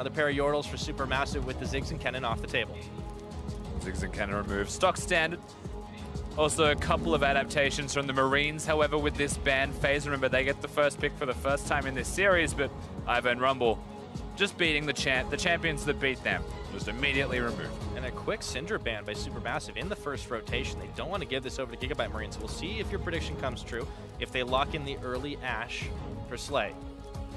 Another pair of Yordles for SuperMassive with the Ziggs and Kennen off the table. Ziggs and Kennen removed. Stock standard. Also a couple of adaptations from the Marines, however, with this ban phase. Remember, they get the first pick for the first time in this series, but Iva and Rumble just beating the champions that beat them. Just immediately removed. And a quick Syndra ban by SuperMassive in the first rotation. They don't want to give this over to Gigabyte Marines. We'll see if your prediction comes true, if they lock in the early Ashe for Slay.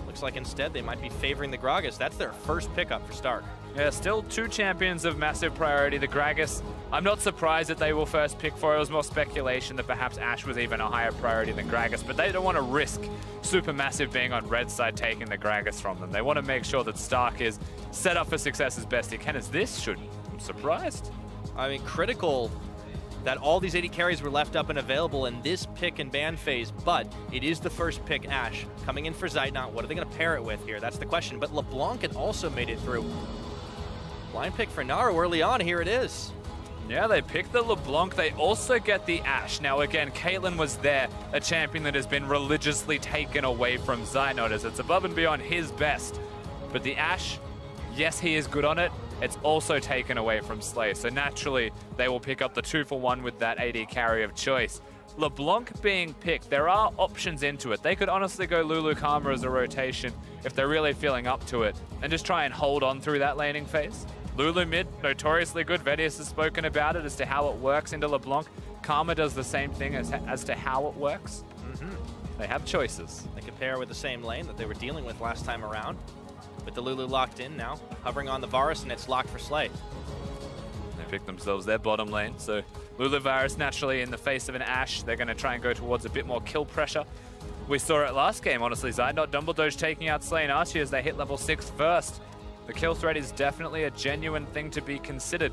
Looks like instead they might be favoring the Gragas. That's their first pickup for Stark. Yeah, still two champions of massive priority. The Gragas, I'm not surprised that they will first pick for. It was more speculation that perhaps Ashe was even a higher priority than Gragas, but they don't want to risk SuperMassive being on red side taking the Gragas from them. They want to make sure that Stark is set up for success as best he can. As this should, I'm surprised. I mean, critical that all these 80 carries were left up and available in this pick and ban phase, but it is the first pick Ashe. Coming in for Zeitnot, what are they going to pair it with here? That's the question, but LeBlanc had also made it through. Blind pick for Naru early on, here it is. Yeah, they picked the LeBlanc. They also get the Ashe. Now again, Caitlyn was there, a champion that has been religiously taken away from Zeitnot as it's above and beyond his best. But the Ashe, yes, he is good on it. It's also taken away from Slay. So naturally, they will pick up the 2-for-1 with that AD carry of choice. LeBlanc being picked, there are options into it. They could honestly go Lulu Karma as a rotation if they're really feeling up to it and just try and hold on through that laning phase. Lulu mid, notoriously good. Vedius has spoken about it as to how it works into LeBlanc. Karma does the same thing as to how it works. They have choices. They could pair with the same lane that they were dealing with last time around. With the Lulu locked in now, hovering on the Varus, and it's locked for Slay. They pick themselves their bottom lane, so Lulu Varus naturally in the face of an Ashe, they're going to try and go towards a bit more kill pressure. We saw it last game, honestly. Zeitnot, Dumbledoge taking out Slay and Archie as they hit level 6 first. The kill threat is definitely a genuine thing to be considered.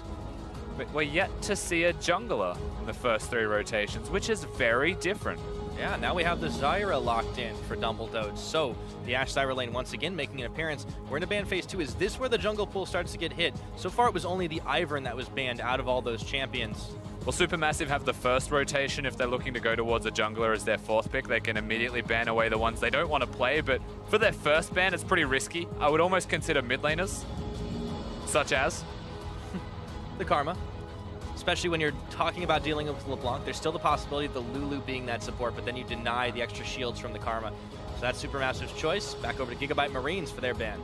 But we're yet to see a jungler in the first 3 rotations, which is very different. Yeah, now we have the Zyra locked in for Dumbledoge. So the Ashe Zyra lane once again making an appearance. We're in a ban phase 2. Is this where the jungle pool starts to get hit? So far it was only the Ivern that was banned out of all those champions. Well, SuperMassive have the first rotation. If they're looking to go towards a jungler as their 4th pick, they can immediately ban away the ones they don't want to play. But for their first ban, it's pretty risky. I would almost consider mid laners, such as the Karma. Especially when you're talking about dealing with LeBlanc, there's still the possibility of the Lulu being that support, but then you deny the extra shields from the Karma. So that's SuperMassive's choice. Back over to Gigabyte Marines for their ban.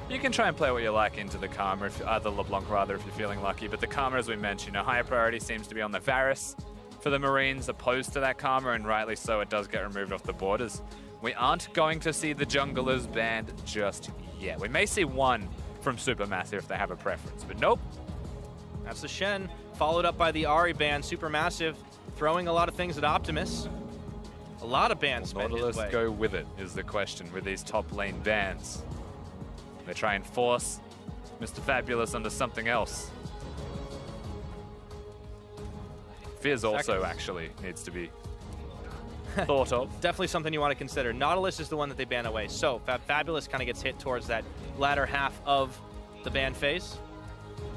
You can try and play what you like into the Karma, the LeBlanc rather, if you're feeling lucky. But the Karma, as we mentioned, a higher priority seems to be on the Varus for the Marines, opposed to that Karma, and rightly so, it does get removed off the borders. We aren't going to see the junglers banned just yet. We may see one from SuperMassive if they have a preference, but nope. That's the Shen, followed up by the Ahri ban. SuperMassive throwing a lot of things at Optimus. A lot of bans spent his way. Nautilus go with it is the question with these top lane bans. They try and force Mr. Fabulous onto something else. Fizz also actually needs to be thought of. Definitely something you want to consider. Nautilus is the one that they ban away. So Fabulous kind of gets hit towards that latter half of the ban phase.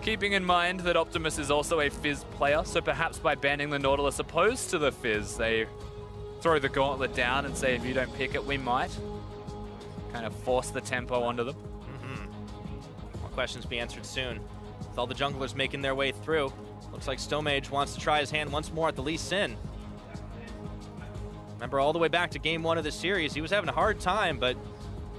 Keeping in mind that Optimus is also a Fizz player, so perhaps by banning the Nautilus opposed to the Fizz, they throw the gauntlet down and say, if you don't pick it, we might. Kind of force the tempo onto them. More questions be answered soon. With all the junglers making their way through, looks like Stomage wants to try his hand once more at the Lee Sin. Remember, all the way back to game 1 of the series, he was having a hard time, but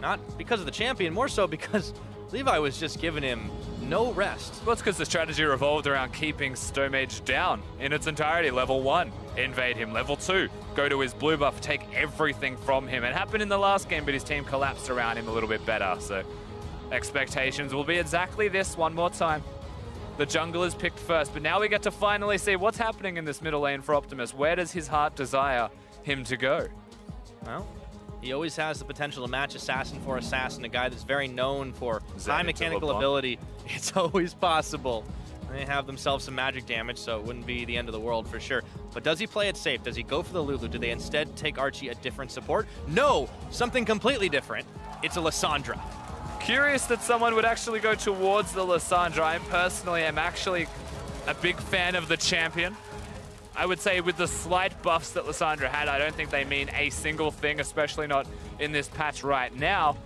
not because of the champion, more so because Levi was just giving him no rest. Well, it's because the strategy revolved around keeping Stomage down in its entirety. Level 1, invade him. Level 2, go to his blue buff, take everything from him. It happened in the last game, but his team collapsed around him a little bit better. So expectations will be exactly this one more time. The jungle is picked first, but now we get to finally see what's happening in this middle lane for Optimus. Where does his heart desire him to go? Well, he always has the potential to match Assassin for Assassin, a guy that's very known for high mechanical ability. It's always possible. They have themselves some magic damage, so it wouldn't be the end of the world for sure. But does he play it safe? Does he go for the Lulu? Do they instead take Archie a different support? No, something completely different. It's a Lissandra. Curious that someone would actually go towards the Lissandra. I personally am actually a big fan of the champion. I would say with the slight buffs that Lissandra had, I don't think they mean a single thing, especially not in this patch right now.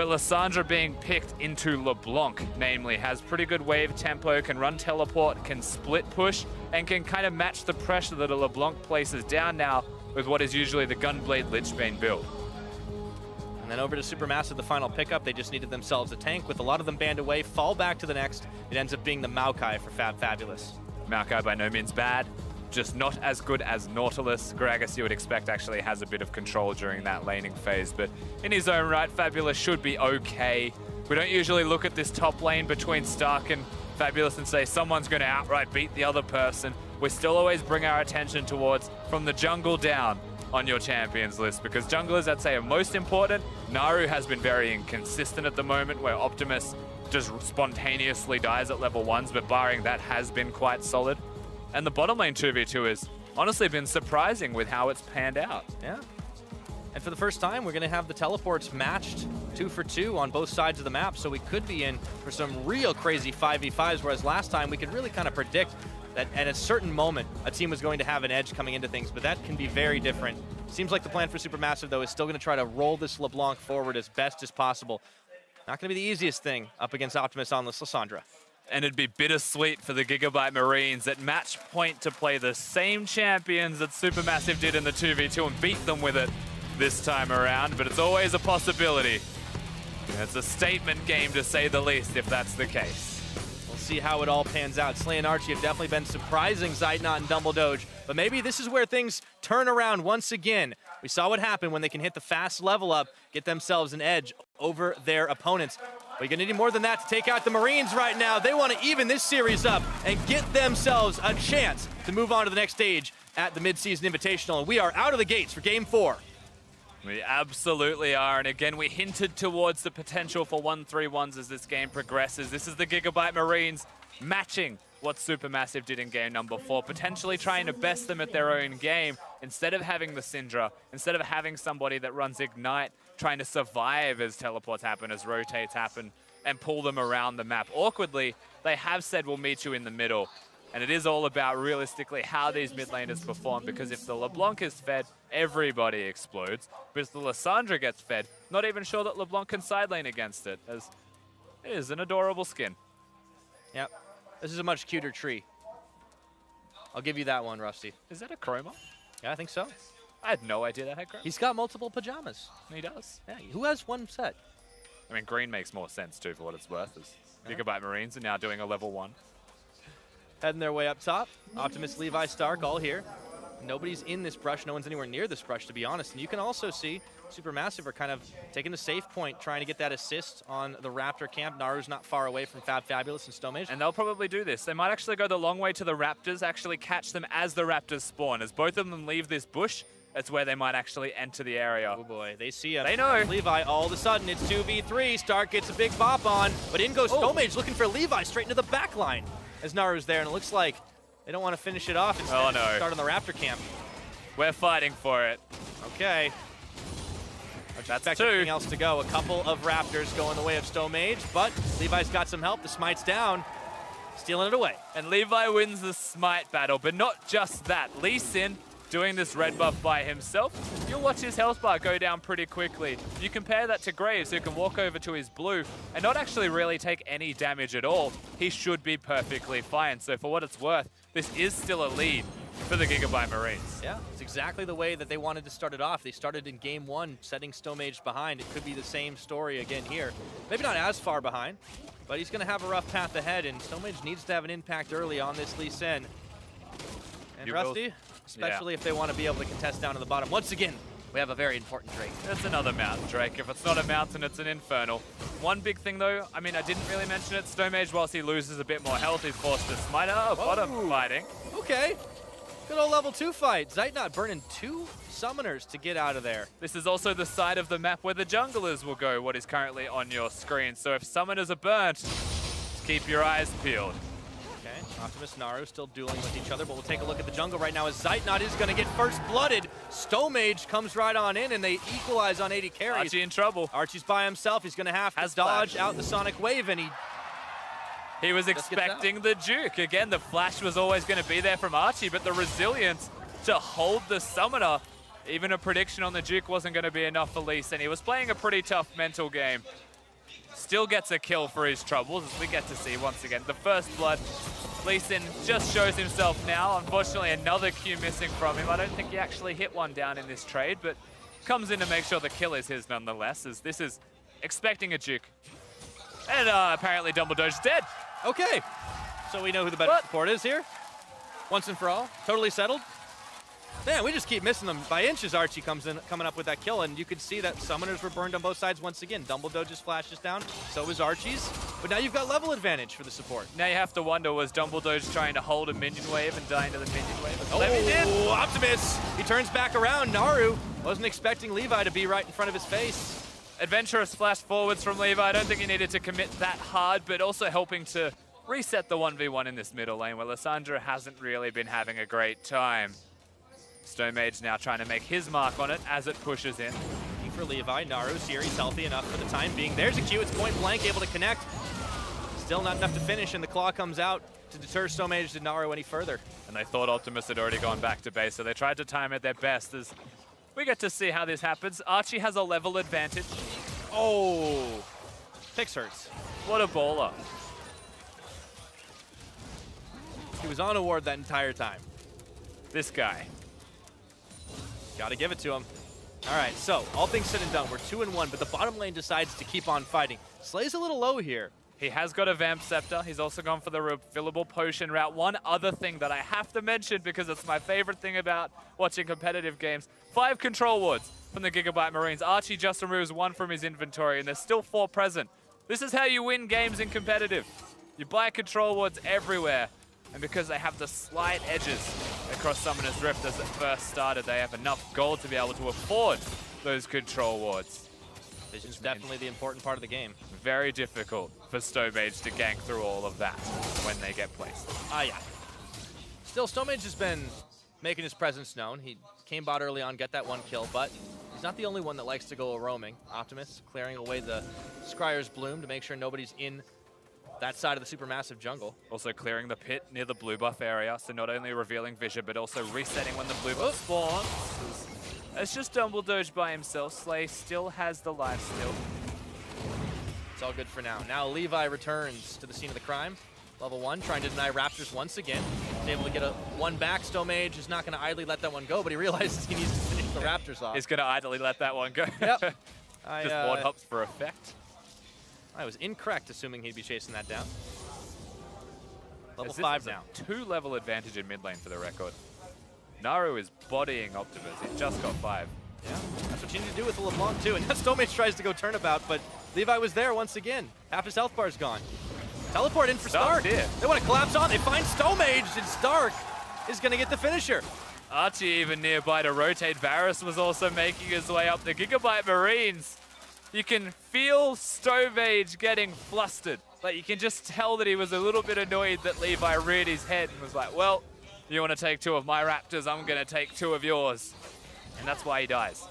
But Lissandra being picked into LeBlanc, namely, has pretty good wave tempo, can run teleport, can split push, and can kind of match the pressure that a LeBlanc places down now with what is usually the Gunblade Lichbane build. And then over to SuperMassive, the final pickup. They just needed themselves a tank. With a lot of them banned away, fall back to the next. It ends up being the Maokai for Fabulous. Maokai by no means bad, just not as good as Nautilus. Gragas, you would expect, actually has a bit of control during that laning phase, but in his own right, Fabulous should be okay. We don't usually look at this top lane between Stark and Fabulous and say someone's going to outright beat the other person. We still always bring our attention towards from the jungle down on your champions list, because junglers, I'd say, are most important. Naru has been very inconsistent at the moment, where Optimus just spontaneously dies at level 1s, but barring that has been quite solid. And the bottom lane 2v2 has honestly been surprising with how it's panned out. Yeah. And for the first time, we're going to have the teleports matched 2 for 2 on both sides of the map, so we could be in for some real crazy 5v5s, whereas last time we could really kind of predict that at a certain moment, a team was going to have an edge coming into things, but that can be very different. Seems like the plan for SuperMassive, though, is still going to try to roll this LeBlanc forward as best as possible. Not going to be the easiest thing up against Optimus on this Lissandra. And it'd be bittersweet for the Gigabyte Marines at match point to play the same champions that SuperMassive did in the 2v2 and beat them with it this time around, but it's always a possibility. It's a statement game, to say the least, if that's the case. We'll see how it all pans out. Slay and Archie have definitely been surprising Zeitnot and Dumbledoge, but maybe this is where things turn around once again. We saw what happened when they can hit the fast level up, get themselves an edge over their opponents. But you're going to need more than that to take out the Marines right now. They want to even this series up and get themselves a chance to move on to the next stage at the mid-season Invitational. And we are out of the gates for Game 4. We absolutely are, and again, we hinted towards the potential for 1-3-1s as this game progresses. This is the Gigabyte Marines matching what SuperMassive did in game number 4, potentially trying to best them at their own game. Instead of having the Syndra, instead of having somebody that runs Ignite, trying to survive as teleports happen, as rotates happen, and pull them around the map. Awkwardly, they have said we'll meet you in the middle. And it is all about, realistically, how these mid laners perform, because if the LeBlanc is fed, everybody explodes. But if the Lissandra gets fed, not even sure that LeBlanc can side lane against it, as it is an adorable skin. Yep. This is a much cuter tree. I'll give you that one, Rusty. Is that a chroma? Yeah, I think so. I had no idea that had chroma. He's got multiple pajamas. He does. Yeah, who has one set? I mean, green makes more sense, too, for what it's worth, as Gigabyte Marines are now doing a level 1. Heading their way up top. Optimus, Levi, Stark, all here. Nobody's in this brush. No one's anywhere near this brush, to be honest. And you can also see SuperMassive are kind of taking the safe point, trying to get that assist on the Raptor camp. Naru's not far away from Fabulous and Stomage. And they'll probably do this. They might actually go the long way to the Raptors, actually catch them as the Raptors spawn. As both of them leave this bush, that's where they might actually enter the area. Oh boy, they see him. They know. Levi, all of a sudden, it's 2v3. Stark gets a big bop on, but in goes Stomage looking for Levi straight into the back line as Naru's there, and it looks like they don't want to finish it off. Instead, oh no. Start on the Raptor camp. We're fighting for it. Okay. That's expect two. Anything else to go. A couple of Raptors go in the way of Stomage, but Levi's got some help. The smite's down, stealing it away. And Levi wins the smite battle, but not just that. Lee Sin doing this red buff by himself. You'll watch his health bar go down pretty quickly. You compare that to Graves, who can walk over to his blue and not actually really take any damage at all. He should be perfectly fine. So for what it's worth, this is still a lead for the Gigabyte Marines. Yeah, it's exactly the way that they wanted to start it off. They started in game 1, setting Stomage behind. It could be the same story again here. Maybe not as far behind, but he's going to have a rough path ahead, and Stomage needs to have an impact early on this Lee Sin. And Rusty, especially if they want to be able to contest down to the bottom. Once again, we have a very important Drake. That's another mountain Drake. If it's not a mountain, it's an infernal. One big thing though, I mean, I didn't really mention it. Stomage, whilst he loses a bit more health, he's forced to smite. Oh, bottom fighting. Okay. Good old level 2 fight. Zeitnot burning 2 summoners to get out of there. This is also the side of the map where the junglers will go, what is currently on your screen. So if summoners are burnt, just keep your eyes peeled. Okay, Optimus and Naru still dueling with each other, but we'll take a look at the jungle right now as Zeitnot is going to get first blooded. Stomage comes right on in, and they equalize on 80 carries. Archie in trouble. Archie's by himself. He's going to have to dodge out the Sonic Wave, and he was expecting the juke. Again, the flash was always going to be there from Archie, but the resilience to hold the summoner, even a prediction on the juke wasn't going to be enough for Lee Sin. He was playing a pretty tough mental game. still gets a kill for his troubles, as we get to see once again. The first blood, Lee Sin just shows himself now. Unfortunately, another Q missing from him. I don't think he actually hit one down in this trade, but comes in to make sure the kill is his nonetheless, as this is expecting a juke. And apparently Dumbledore's dead. Okay, so we know who the better support is here. Once and for all, totally settled. Man, we just keep missing them by inches. Archie coming up with that kill, and you can see that summoners were burned on both sides once again. Dumbledore just flashes down, so is Archie's. But now you've got level advantage for the support. Now you have to wonder, was Dumbledore's trying to hold a minion wave and die into the minion wave? Oh, Optimus! He turns back around. Naru wasn't expecting Levi to be right in front of his face. Adventurous flash forwards from Levi. I don't think he needed to commit that hard, but also helping to reset the 1v1 in this middle lane, where Lissandra hasn't really been having a great time. Stone Mage now trying to make his mark on it as it pushes in. For Levi, Naru's here, he's healthy enough for the time being. There's a Q, it's point blank, able to connect. Still not enough to finish, and the claw comes out to deter Stone Mage to Naru any further. And they thought Optimus had already gone back to base, so they tried to time it their best as we get to see how this happens. Archie has a level advantage. Oh, Pix hurts. What a baller. He was on a ward that entire time. This guy. Gotta give it to him. All right, so all things said and done, we're 2-1, but the bottom lane decides to keep on fighting. Slay's a little low here. He has got a Vamp Scepter. He's also gone for the refillable potion route. One other thing that I have to mention, because it's my favorite thing about watching competitive games, 5 control wards from the Gigabyte Marines. Archie just removes 1 from his inventory, and there's still 4 present. This is how you win games in competitive. You buy control wards everywhere, and because they have the slight edges across Summoner's Rift as it first started, they have enough gold to be able to afford those control wards. Vision's definitely the important part of the game. Very difficult for Stone Mage to gank through all of that when they get placed. Yeah. Still, Stone Mage has been making his presence known. He came bot early on, get that 1 kill, but he's not the only one that likes to go roaming. Optimus clearing away the Scryer's Bloom to make sure nobody's in that side of the Supermassive jungle. Also clearing the pit near the blue buff area, so not only revealing vision, but also resetting when the blue buff spawns. It's just Dumbledore by himself. Slay still has the life steal. It's all good for now. Now Levi returns to the scene of the crime. Level 1, trying to deny Raptors once again. He's able to get a 1 back. Stone Mage is not going to idly let that one go, but he realizes he needs to finish the Raptors off. He's going to idly let that one go. Yep. Just ward hops for effect. I was incorrect assuming he'd be chasing that down. Level 5 now. 2 level advantage in mid lane for the record. Naru is bodying Optimus. He's just got 5. Yeah, that's what you need to do with the LeBlanc too. And now Stone Mage tries to go turnabout, but Levi was there once again. Half his health bar's gone. Teleport in for Stark. They want to collapse on. They find Stone Mage, and Stark is going to get the finisher. Archie even nearby to rotate. Varus was also making his way up. The Gigabyte Marines. You can feel Stone Mage getting flustered. Like, you can just tell that he was a little bit annoyed that Levi reared his head and was like, well, you want to take 2 of my Raptors, I'm going to take 2 of yours. And that's why he dies.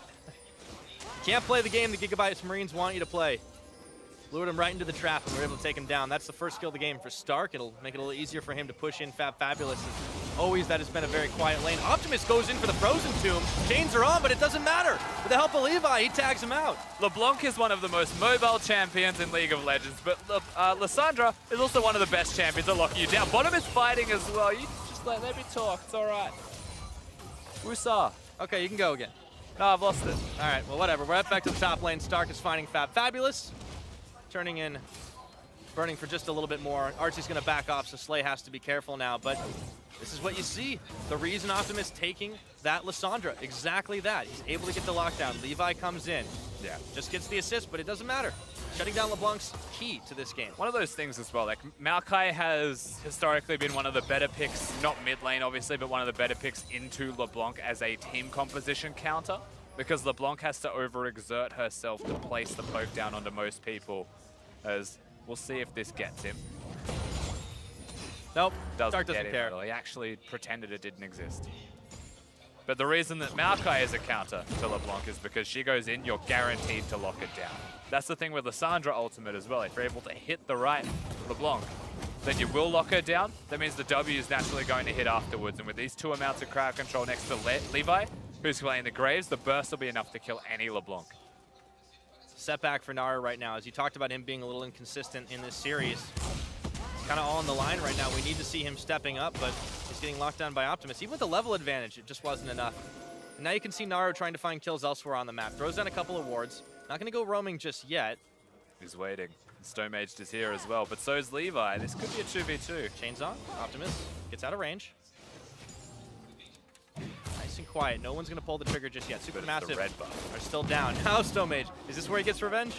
Can't play the game the Gigabyte Marines want you to play. Lured him right into the trap, and we're able to take him down. That's the first kill of the game for Stark. It'll make it a little easier for him to push in Fabulous. As always, that has been a very quiet lane. Optimus goes in for the Frozen Tomb. Chains are on, but it doesn't matter. With the help of Levi, he tags him out. LeBlanc is one of the most mobile champions in League of Legends, but Lissandra is also one of the best champions to lock you down. Bottom is fighting as well. You just let me talk. It's all right. Woosah. Okay, you can go again. No, I've lost it. All right, well, whatever. We're right back to the top lane. Stark is finding Fabulous. Turning in, burning for just a little bit more. Archie's going to back off, so Slay has to be careful now. But this is what you see. The reason Optimus taking that Lissandra, exactly that. He's able to get the lockdown. Levi comes in. Yeah, just gets the assist, but it doesn't matter. Shutting down LeBlanc's key to this game. One of those things as well, like Maokai has historically been one of the better picks, not mid lane obviously, but one of the better picks into LeBlanc as a team composition counter, because LeBlanc has to overexert herself to place the poke down onto most people, as we'll see if this gets him. Nope, doesn't care. He actually pretended it didn't exist. But the reason that Maokai is a counter to LeBlanc is because she goes in, you're guaranteed to lock it down. That's the thing with Lissandra ultimate as well. If you're able to hit the right LeBlanc, then you will lock her down. That means the W is naturally going to hit afterwards. And with these 2 amounts of crowd control next to Levi, who's playing the Graves, the burst will be enough to kill any LeBlanc. setback for Naru right now. As you talked about him being a little inconsistent in this series. Kind of all on the line right now. We need to see him stepping up, but he's getting locked down by Optimus. Even with the level advantage, it just wasn't enough. And now you can see Naru trying to find kills elsewhere on the map. Throws down a couple of wards. Not going to go roaming just yet. He's waiting. Stone Mage is here as well, but so is Levi. This could be a 2v2. Chains on. Optimus gets out of range. Nice and quiet. No one's going to pull the trigger just yet. SuperMassive red buff are still down. Now Stone Mage. Is this where he gets revenge?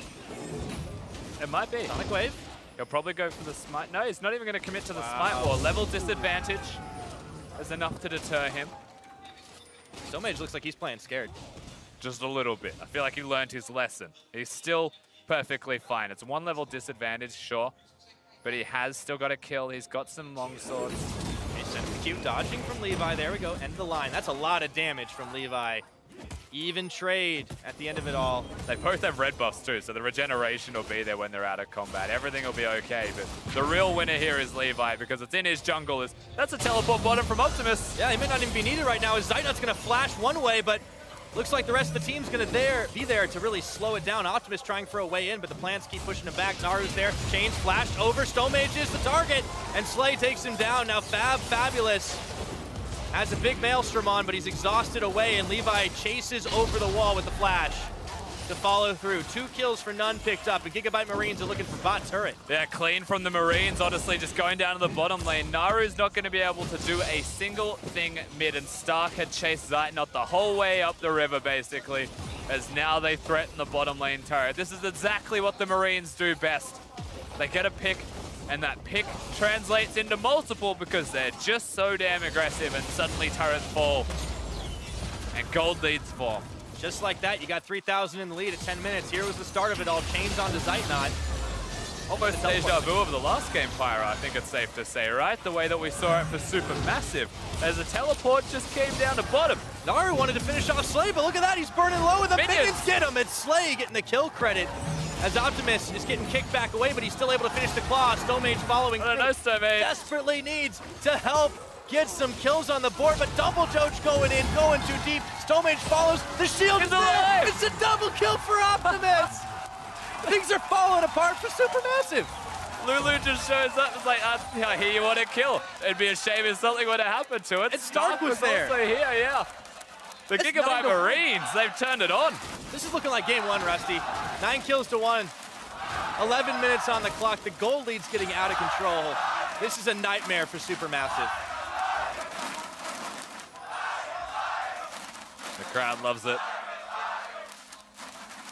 It might be. Sonic Wave. He'll probably go for the smite. No, he's not even going to commit to the smite war. Level disadvantage is enough to deter him. Stone Mage looks like he's playing scared. Just a little bit. I feel like he learned his lesson. He's still perfectly fine. It's 1 level disadvantage, sure, but he has still got a kill. He's got some long swords. Okay, cute dodging from Levi. There we go. End of the line. That's a lot of damage from Levi. Even trade at the end of it all. They both have red buffs too, so the regeneration will be there when they're out of combat. Everything will be okay, but the real winner here is Levi because it's in his jungle. That's a teleport bottom from Optimus. Yeah, he may not even be needed right now as Zeitnot's going to flash one way, but looks like the rest of the team's going to be there to really slow it down. Optimus trying for a way in, but the plants keep pushing him back. Naru's there. Chains flashed over. Stone Mage is the target, and Slay takes him down. Now Fabulous has a big maelstrom on, but he's exhausted away, and Levi chases over the wall with the flash to follow through. 2 kills for none picked up, and Gigabyte Marines are looking for bot turret. Yeah, clean from the Marines, honestly, just going down to the bottom lane. Naru's not going to be able to do a single thing mid, and Stark had chased Zeitnot the whole way up the river, basically, as now they threaten the bottom lane turret. This is exactly what the Marines do best. They get a pick, and that pick translates into multiple because they're just so damn aggressive, and suddenly turrets fall, and gold leads form. Just like that, you got 3,000 in the lead at 10 minutes. Here was the start of it all. Chains onto Zeitnot. Almost deja vu of the last game, Pyra, I think it's safe to say, right? The way that we saw it for SuperMassive, as the teleport just came down to bottom. Naru wanted to finish off Slay, but look at that, he's burning low, and the minions get him. It's Slay getting the kill credit, as Optimus is getting kicked back away, but he's still able to finish the claw. Stone Mage following through. Stone Mage Desperately needs to help get some kills on the board, but double doge going in, going too deep. Stone Mage follows, the shield is there. It's a double kill for Optimus. Things are falling apart for SuperMassive. Lulu just shows up. It's like, I hear you want to kill. It'd be a shame if something would have happened to it. And Stark was there. Also here, yeah. The Gigabyte Marines, they've turned it on. This is looking like game 1, Rusty. 9 kills to 1. 11 minutes on the clock. The gold lead's getting out of control. This is a nightmare for SuperMassive. The crowd loves it.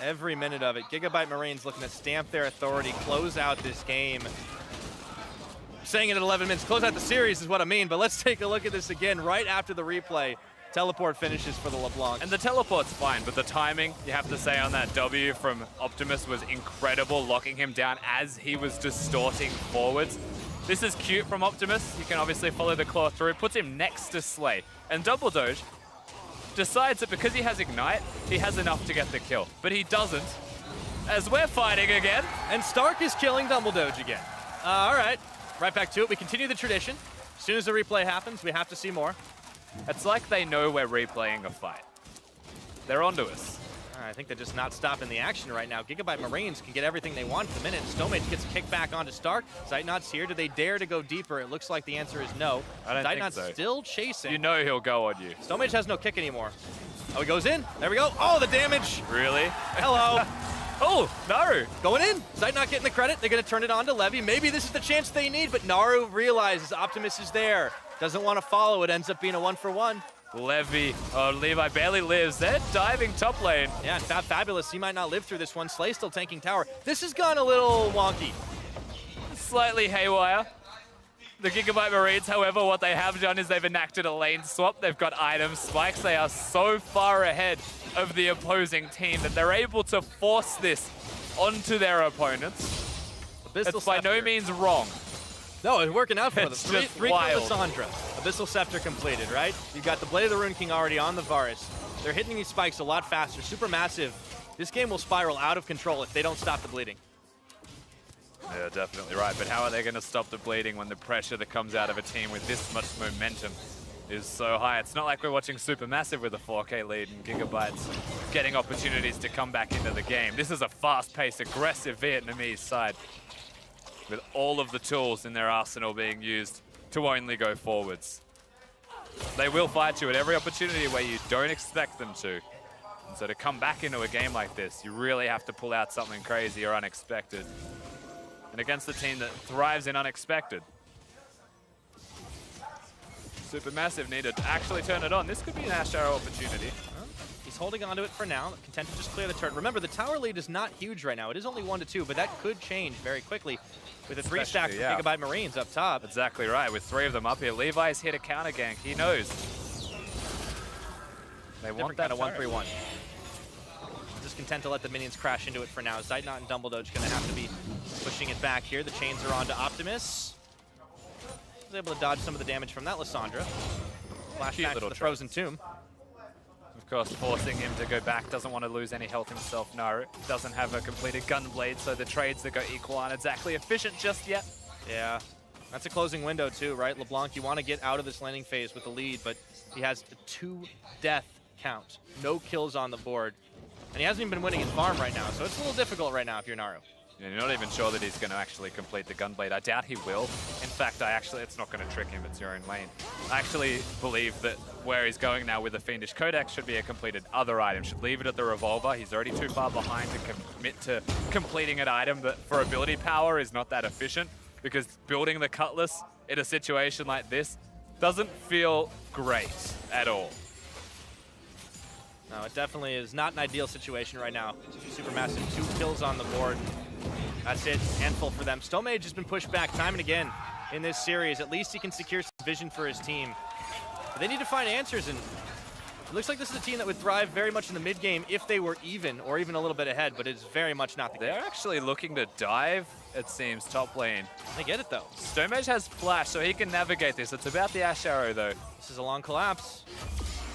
Every minute of it. Gigabyte Marines looking to stamp their authority, close out this game. I'm saying it at 11 minutes, close out the series is what I mean, but let's take a look at this again right after the replay. Teleport finishes for the LeBlanc. And the teleport's fine, but the timing, you have to say, on that W from Optimus was incredible, locking him down as he was distorting forwards. This is cute from Optimus. You can obviously follow the claw through. Puts him next to Slay. And Double Doge decides that because he has Ignite, he has enough to get the kill. But he doesn't, as we're fighting again. And Stark is killing Double Doge again. All right, right back to it. We continue the tradition. As soon as the replay happens, we have to see more. It's like they know we're replaying a fight. They're onto us. I think they're just not stopping the action right now. Gigabyte Marines can get everything they want at the minute. Stone Mage gets a kick back onto Stark. Zeitnot's here. Do they dare to go deeper? It looks like the answer is no. I don't think Zeitnot's so. still chasing. You know he'll go on you. Stone Mage has no kick anymore. Oh, he goes in. There we go. Oh, the damage. Really? Hello. Oh, Naru. Going in. Zeitnot getting the credit. They're going to turn it on to Levy. Maybe this is the chance they need, but Naru realizes Optimus is there. Doesn't want to follow. It ends up being a 1-for-1. Levi barely lives. They're diving top lane. Yeah, and Fabulous, he might not live through this one. Slay still tanking tower. This has gone a little wonky. Slightly haywire. The Gigabyte Marines, however, what they have done is they've enacted a lane swap. They've got item spikes. They are so far ahead of the opposing team that they're able to force this onto their opponents. It's by no means wrong. No, it's working out for them. It's Three wild. Lissandra. Abyssal Scepter completed, right? You've got the Blade of the Rune King already on the Varus. They're hitting these spikes a lot faster. SuperMassive, this game will spiral out of control if they don't stop the bleeding. Yeah, definitely right. But how are they going to stop the bleeding when the pressure that comes out of a team with this much momentum is so high. It's not like we're watching SuperMassive with a 4K lead and Gigabyte's getting opportunities to come back into the game. This is a fast-paced, aggressive Vietnamese side with all of the tools in their arsenal being used to only go forwards. They will fight you at every opportunity where you don't expect them to. And so to come back into a game like this, you really have to pull out something crazy or unexpected. And against a team that thrives in unexpected, SuperMassive need to actually turn it on. This could be an Ash Arrow opportunity. He's holding on to it for now, content to just clear the turret. Remember, the tower lead is not huge right now. It is only 1-2, but that could change very quickly with a 3-stack for Gigabyte Marines up top. Exactly right, with 3 of them up here. Levi's hit a counter gank, he knows. They want that 1-3-1. Just content to let the minions crash into it for now. Zeitnot and Dumbledoge going to have to be pushing it back here. The chains are on to Optimus. Was able to dodge some of the damage from that Lissandra. Flashback to the Frozen Tomb. Of course, forcing him to go back, doesn't want to lose any health himself. Naru doesn't have a completed Gunblade, so the trades that go equal aren't exactly efficient just yet. Yeah, that's a closing window too, right? LeBlanc, you want to get out of this laning phase with the lead, but he has a 2-death count. No kills on the board. And he hasn't even been winning his farm right now, so it's a little difficult right now if you're Naru. Yeah, you're not even sure that he's going to actually complete the Gunblade. I doubt he will. In fact, it's not going to trick him. It's your own lane. I actually believe that where he's going now with the Fiendish Codex should be a completed other item. Should leave it at the Revolver. He's already too far behind to commit to completing an item that for ability power is not that efficient, because building the Cutlass in a situation like this doesn't feel great at all. No, it definitely is not an ideal situation right now. SuperMassive, 2 kills on the board. That's it, handful for them. Stomage has been pushed back time and again in this series. At least he can secure some vision for his team. But they need to find answers, and it looks like this is a team that would thrive very much in the mid game if they were even, or even a little bit ahead, but it's very much not the case. They're actually looking to dive, it seems, top lane. They get it though. Stomage has flash, so he can navigate this. It's about the Ash Arrow though. This is a long collapse.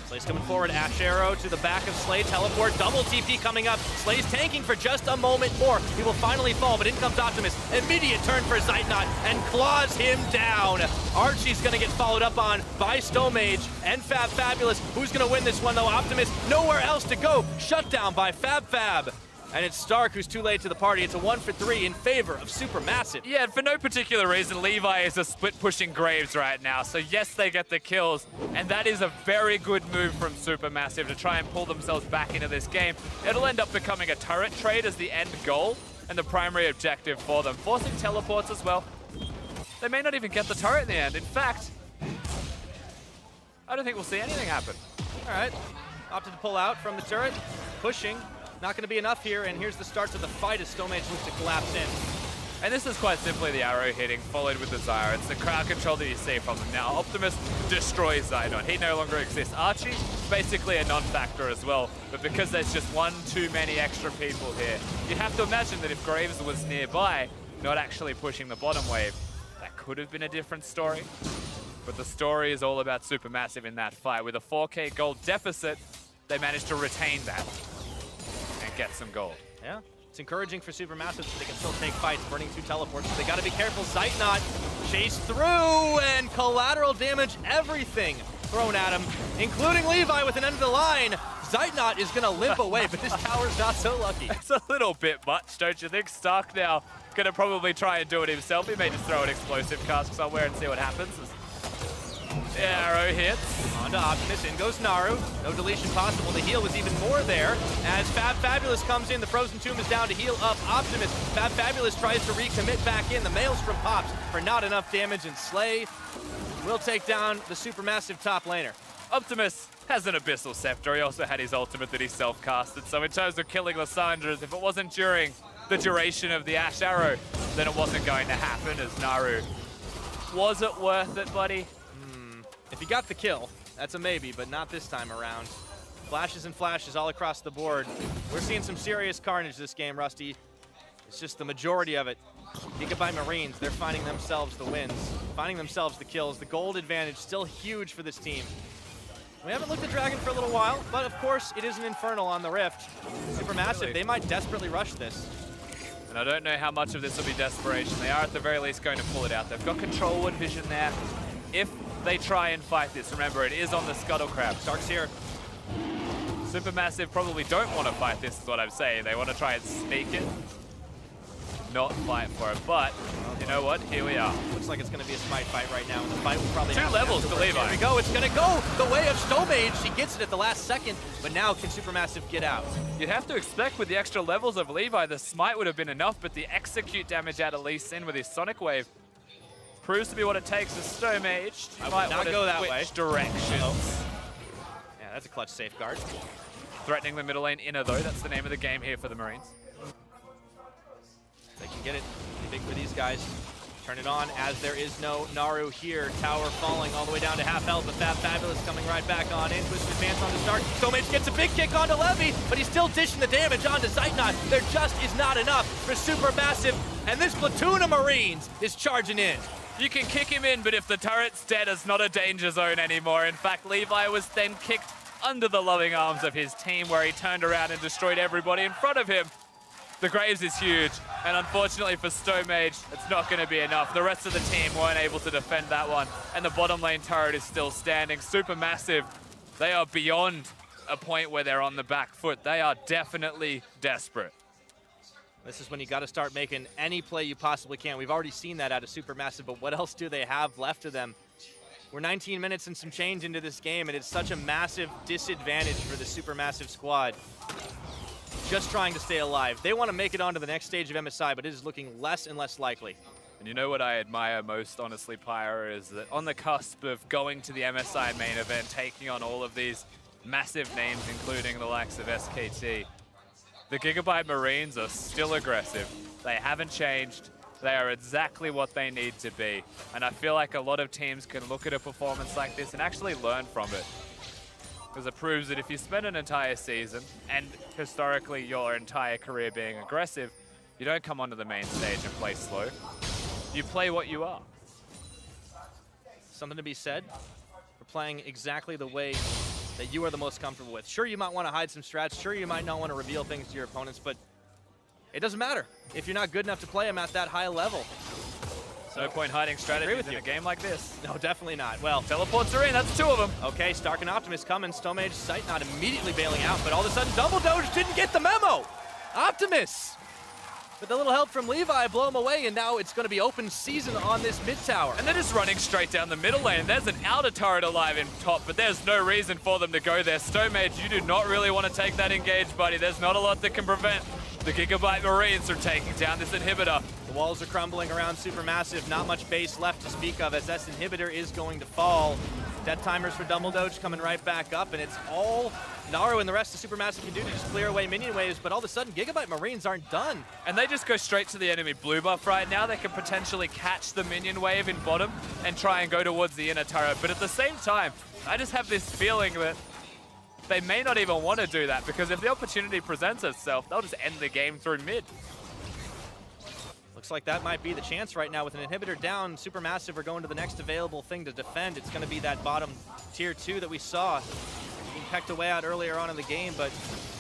Slay's coming forward, Ash Arrow to the back of Slay, teleport, double TP coming up. Slay's tanking for just a moment more. He will finally fall, but in comes Optimus. Immediate turn for Zeitnot and claws him down. Archie's gonna get followed up on by Stomage and Fabulous. Who's gonna win this one though? Optimus, nowhere else to go. Shut down by Fab. And it's Stark who's too late to the party. It's a 1-for-3 in favor of SuperMassive. Yeah, for no particular reason, Levi is a split-pushing Graves right now. So yes, they get the kills, and that is a very good move from SuperMassive to try and pull themselves back into this game. It'll end up becoming a turret trade as the end goal and the primary objective for them, forcing teleports as well. They may not even get the turret in the end. In fact, I don't think we'll see anything happen. All right, opted to pull out from the turret, pushing. Not going to be enough here, and here's the start to the fight as Stomage looks to collapse in. And this is quite simply the arrow hitting, followed with the Zyra. It's the crowd control that you see from them. Now, Optimus destroys Zidon. He no longer exists. Archie, basically a non-factor as well, but because there's just one too many extra people here, you have to imagine that if Graves was nearby, not actually pushing the bottom wave, that could have been a different story. But the story is all about SuperMassive in that fight. With a 4K gold deficit, they managed to retain that and get some gold. Yeah, it's encouraging for SuperMassive that they can still take fights, burning 2 teleports, but they got to be careful. Zeitnot chased through, and collateral damage, everything thrown at him, including Levi with an end of the line. Zeitnot is going to limp away, but this tower's not so lucky. It's a little bit much, don't you think? Stark now going to probably try and do it himself. He may just throw an explosive cask somewhere and see what happens. The arrow hits. On to Optimus, in goes Naru. No deletion possible. The heal was even more there. As Fabulous comes in, the Frozen Tomb is down to heal up Optimus. Fabulous tries to recommit back in. The Maelstrom pops for not enough damage, and Slay will take down the SuperMassive top laner. Optimus has an Abyssal Scepter. He also had his ultimate that he self-casted. So in terms of killing Lissandras, if it wasn't during the duration of the Ash Arrow, then it wasn't going to happen as Naru. Was it worth it, buddy? If he got the kill, that's a maybe, but not this time around. Flashes and flashes all across the board. We're seeing some serious carnage this game, Rusty. It's just the majority of it. Gigabyte Marines, they're finding themselves the wins, finding themselves the kills. The gold advantage still huge for this team. We haven't looked at Dragon for a little while, but of course it is an Infernal on the Rift. SuperMassive, they might desperately rush this. And I don't know how much of this will be desperation. They are at the very least going to pull it out. They've got control wood vision there. if they try and fight this. Remember, it is on the Scuttle Crab. Stark's here. SuperMassive probably don't want to fight this, is what I'm saying. They want to try and sneak it, not fight for it. But you know what? Here we are. Looks like it's going to be a smite fight right now, and the fight will probably 2 levels to Levi. Here we go. It's going to go the way of StoneMage. He gets it at the last second, but now can SuperMassive get out? You'd have to expect with the extra levels of Levi, the smite would have been enough, but the execute damage out of Lee Sin with his Sonic Wave proves to be what it takes as StoneMage. I would not go that way. Directions. Yeah, that's a clutch safeguard. Threatening the middle lane inner though, that's the name of the game here for the Marines. They can get it big for these guys. Turn it on as there is no Naru here. Tower falling all the way down to half health, but Fabulous coming right back on in. Twisted advance on the start. StoneMage gets a big kick onto Levy, but he's still dishing the damage onto Zeitnot. There just is not enough for SuperMassive, and this platoon of Marines is charging in. You can kick him in, but if the turret's dead, it's not a danger zone anymore. In fact, Levi was then kicked under the loving arms of his team, where he turned around and destroyed everybody in front of him. The Graves is huge, and unfortunately for StoneMage, it's not going to be enough. The rest of the team weren't able to defend that one, and the bottom lane turret is still standing. SuperMassive, they are beyond a point where they're on the back foot. They are definitely desperate. This is when you got to start making any play you possibly can. We've already seen that out of SuperMassive, but what else do they have left of them? We're 19 minutes and some change into this game, and it's such a massive disadvantage for the SuperMassive squad. Just trying to stay alive. They want to make it onto the next stage of MSI, but it is looking less and less likely. And you know what I admire most, honestly, Pyra, is that on the cusp of going to the MSI main event, taking on all of these massive names, including the likes of SKT, the Gigabyte Marines are still aggressive. They haven't changed. They are exactly what they need to be. And I feel like a lot of teams can look at a performance like this and actually learn from it. Because it proves that if you spend an entire season, and historically your entire career being aggressive, you don't come onto the main stage and play slow. You play what you are. Something to be said for playing exactly the way that you are the most comfortable with. Sure, you might want to hide some strats. Sure, you might not want to reveal things to your opponents, but it doesn't matter if you're not good enough to play them at that high level. No point hiding strategies in a game like this. No, definitely not. Well, teleports are in, that's 2 of them. Okay, Stark and Optimus coming. StoneMage sight not immediately bailing out, but all of a sudden Double Doge didn't get the memo. Optimus, with a little help from Levi, blow him away, and now it's going to be open season on this mid tower. And they're just running straight down the middle lane. There's an outer turret alive in top, but there's no reason for them to go there. StoneMage, you do not really want to take that engage, buddy. There's not a lot that can prevent the Gigabyte Marines from taking down this inhibitor. The walls are crumbling around SuperMassive. Not much base left to speak of as this inhibitor is going to fall. Death timers for Double Doge coming right back up, and it's all Naru and the rest of SuperMassive can do to just clear away minion waves, but all of a sudden Gigabyte Marines aren't done. And they just go straight to the enemy blue buff right now. They can potentially catch the minion wave in bottom and try and go towards the inner turret, but at the same time, I just have this feeling that they may not even want to do that, because if the opportunity presents itself, they'll just end the game through mid. Looks like that might be the chance right now. With an inhibitor down, SuperMassive are going to the next available thing to defend. It's going to be that bottom tier 2 that we saw being pecked away out earlier on in the game, but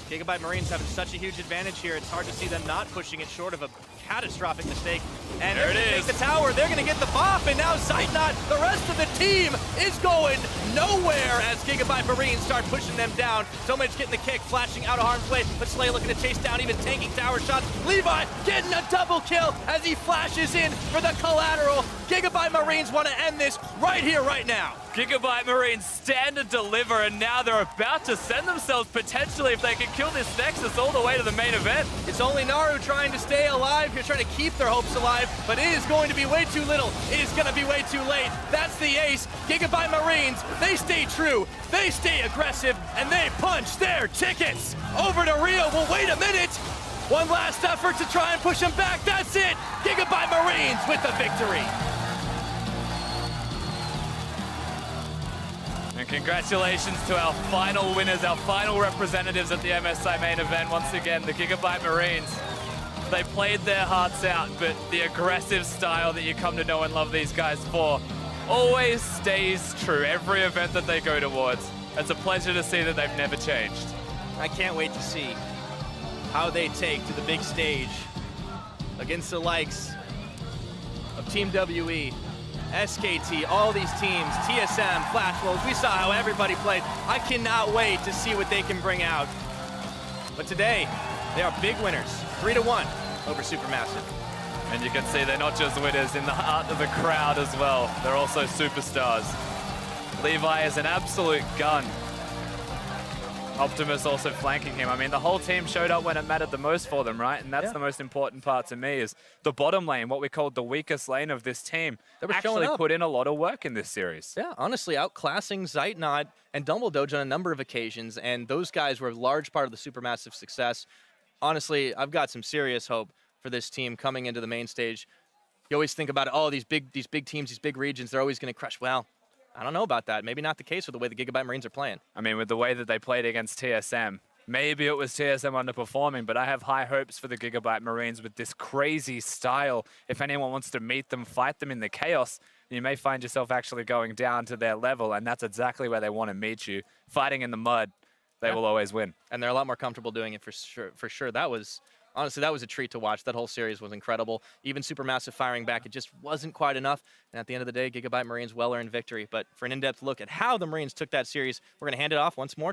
Gigabyte Marines having such a huge advantage here. It's hard to see them not pushing it short of a catastrophic mistake. And there they're going to it take is. the tower. They're going to get the bop, and now Zeitnot, the rest of the team, is going nowhere as Gigabyte Marines start pushing them down. StoneMage getting the kick, flashing out of harm's way, but Slay looking to chase down, even tanking tower shots. Levi getting a double kill as he flashes in for the collateral. Gigabyte Marines want to end this right here, right now. Gigabyte Marines stand and deliver, and now they're about to send themselves potentially, if they can kill this Nexus, all the way to the main event. It's only Naru trying to stay alive here, trying to keep their hopes alive, but it is going to be way too little. It is going to be way too late. That's the ace. Gigabyte Marines, they stay true, they stay aggressive, and they punch their tickets. Over to Rio. Well, wait a minute. One last effort to try and push him back. That's it. Gigabyte Marines with the victory. And congratulations to our final winners, our final representatives at the MSI main event. Once again, the Gigabyte Marines. They played their hearts out, but the aggressive style that you come to know and love these guys for always stays true every event that they go towards. It's a pleasure to see that they've never changed. I can't wait to see how they take to the big stage against the likes of Team WE SKT, all these teams, TSM, Flash Wolves, we saw how everybody played. I cannot wait to see what they can bring out. But today, they are big winners, 3-1 over SuperMassive. And you can see they're not just winners in the heart of the crowd as well. They're also superstars. Levi is an absolute gun. Optimus also flanking him. I mean, the whole team showed up when it mattered the most for them, right? And that's the most important part to me is the bottom lane, what we called the weakest lane of this team, actually put in a lot of work in this series. Yeah, honestly, outclassing Zeitnot and Dumbledoge on a number of occasions, and those guys were a large part of the SuperMassive success. Honestly, I've got some serious hope for this team coming into the main stage. You always think about it, oh, these big teams, these big regions, they're always going to crush. Well, I don't know about that. Maybe not the case with the way the Gigabyte Marines are playing. I mean, with the way that they played against TSM, maybe it was TSM underperforming, but I have high hopes for the Gigabyte Marines with this crazy style. If anyone wants to meet them, fight them in the chaos, you may find yourself actually going down to their level, and that's exactly where they want to meet you. Fighting in the mud, they will always win. And they're a lot more comfortable doing it for sure. Honestly, that was a treat to watch. That whole series was incredible. Even SuperMassive firing back, it just wasn't quite enough. And at the end of the day, Gigabyte Marines well-earned victory. But for an in-depth look at how the Marines took that series, we're going to hand it off once more